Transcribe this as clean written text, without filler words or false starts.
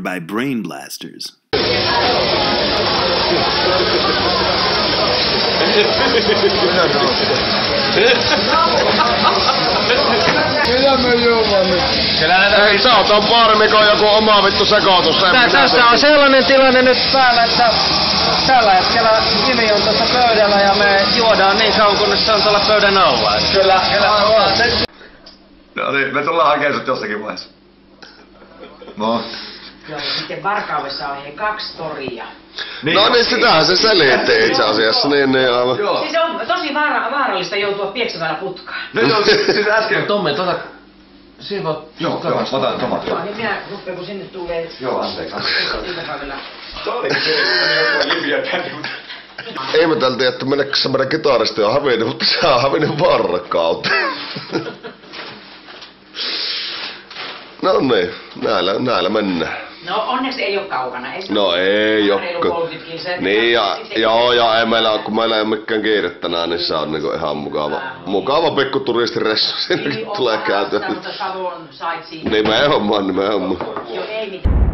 powered by Brain Blasters. Ei sä oot paremmin kuin joku oma vittu sekoitus. Tässä on sellainen tilanne nyt päällä, että tällä hetkellä Jimi on tuossa pöydällä ja me juodaan niin kauan kunnes se on tuolla pöydän alla. Kyllä. No niin, me tullaan hakemaan sut jossakin vaiheessa. No. Joo, sitten Varkaudessa on 2 toria. Niin, no niin, sitähän se selitti itse asiassa, niin aivan. Joo. Siis on tosi vaarallista joutua pieksemällä putkaan. No joo, siis äsken. Tommi, siinä on... Joo, otan tomat. Joo, niin minä rupean, kun sinne tulee... Joo, anteeksi. Iltapäivällä. Ihmeteltiin, että meneekö se meidän kitaristi on hävinnyt, mutta se on hävinnyt Varkauteen. No niin, näillä mennään. No onneksi ei oo kaukana. No ei oo. Niin ja ei meillä, kun meillä ei oo mikään kiire tänään, niin se on niinku ihan mukava pikku turistiressu sinne, kun tulee käytyä. Savon sightseeing. Nimenomaan. Joo, ei mitään.